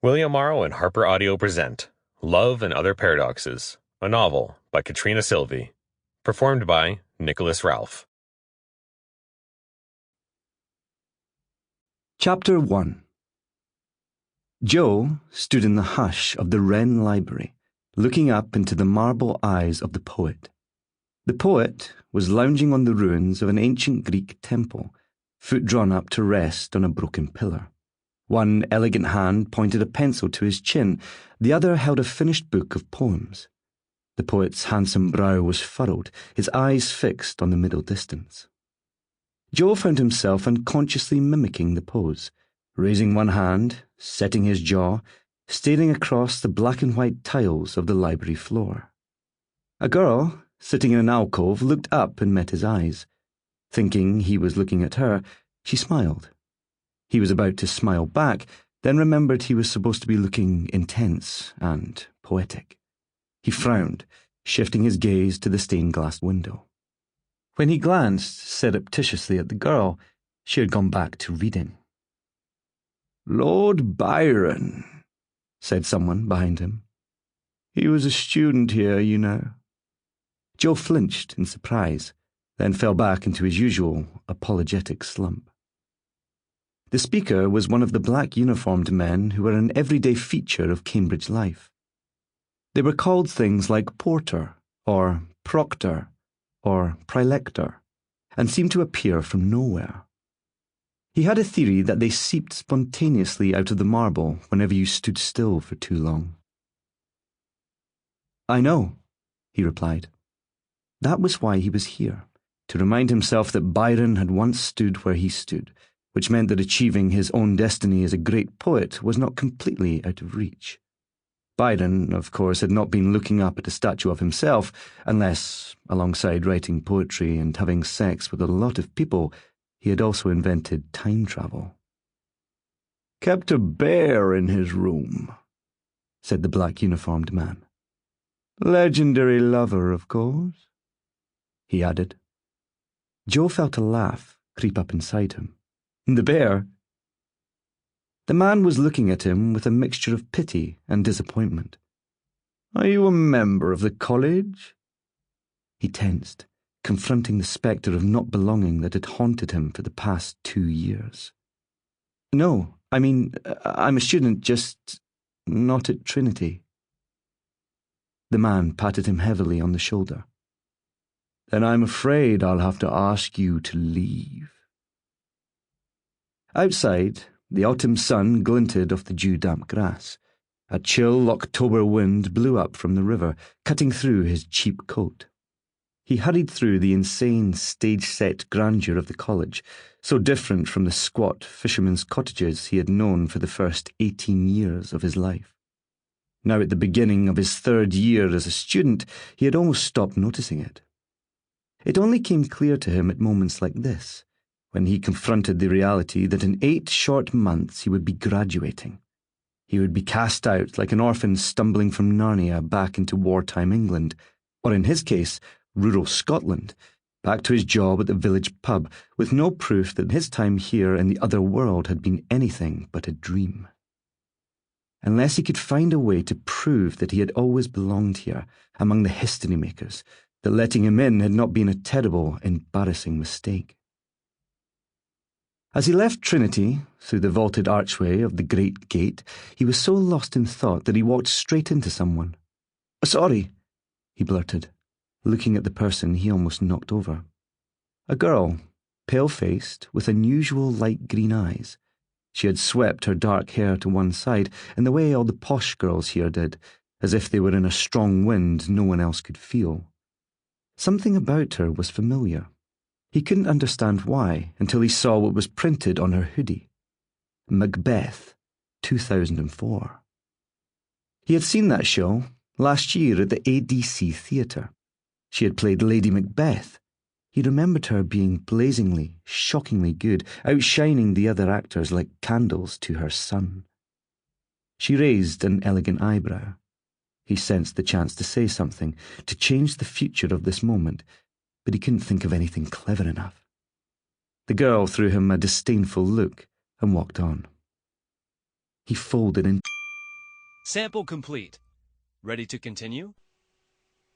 William Morrow and HarperAudio present Love and Other Paradoxes, a novel by Catriona Silvey, performed by Nicholas Ralph. Chapter 1. Joe stood in the hush of the Wren Library, looking up into the marble eyes of the poet. The poet was lounging on the ruins of an ancient Greek temple, foot drawn up to rest on a broken pillar. One elegant hand pointed a pencil to his chin, the other held a finished book of poems. The poet's handsome brow was furrowed, his eyes fixed on the middle distance. Joe found himself unconsciously mimicking the pose, raising one hand, setting his jaw, staring across the black and white tiles of the library floor. A girl, sitting in an alcove, looked up and met his eyes. Thinking he was looking at her, she smiled. He was about to smile back, then remembered he was supposed to be looking intense and poetic. He frowned, shifting his gaze to the stained-glass window. When he glanced surreptitiously at the girl, she had gone back to reading. "Lord Byron," said someone behind him. "He was a student here, you know." Joe flinched in surprise, then fell back into his usual apologetic slump. The speaker was one of the black-uniformed men who were an everyday feature of Cambridge life. They were called things like porter, or proctor, or praelector, and seemed to appear from nowhere. He had a theory that they seeped spontaneously out of the marble whenever you stood still for too long. "I know," he replied. That was why he was here, to remind himself that Byron had once stood where he stood, which meant that achieving his own destiny as a great poet was not completely out of reach. Byron, of course, had not been looking up at a statue of himself, unless, alongside writing poetry and having sex with a lot of people, he had also invented time travel. "Kept a bear in his room," said the black-uniformed man. "Legendary lover, of course," he added. Joe felt a laugh creep up inside him. The bear? The man was looking at him with a mixture of pity and disappointment. "Are you a member of the college?" He tensed, confronting the spectre of not belonging that had haunted him for the past 2 years. "No, I'm a student, just not at Trinity." The man patted him heavily on the shoulder. "Then I'm afraid I'll have to ask you to leave." Outside, the autumn sun glinted off the dew-damp grass. A chill October wind blew up from the river, cutting through his cheap coat. He hurried through the insane stage-set grandeur of the college, so different from the squat fishermen's cottages he had known for the first 18 years of his life. Now at the beginning of his 3rd year as a student, he had almost stopped noticing it. It only came clear to him at moments like this, when he confronted the reality that in 8 short months he would be graduating. He would be cast out like an orphan stumbling from Narnia back into wartime England, or in his case, rural Scotland, back to his job at the village pub, with no proof that his time here in the other world had been anything but a dream. Unless he could find a way to prove that he had always belonged here, among the history makers, that letting him in had not been a terrible, embarrassing mistake. As he left Trinity, through the vaulted archway of the Great Gate, he was so lost in thought that he walked straight into someone. "Sorry," he blurted, looking at the person he almost knocked over. A girl, pale-faced, with unusual light green eyes. She had swept her dark hair to one side in the way all the posh girls here did, as if they were in a strong wind no one else could feel. Something about her was familiar. He couldn't understand why until he saw what was printed on her hoodie. Macbeth, 2004. He had seen that show last year at the ADC Theatre. She had played Lady Macbeth. He remembered her being blazingly, shockingly good, outshining the other actors like candles to her sun. She raised an elegant eyebrow. He sensed the chance to say something, to change the future of this moment, but he couldn't think of anything clever enough. The girl threw him a disdainful look and walked on. He folded in Sample complete. Ready to continue?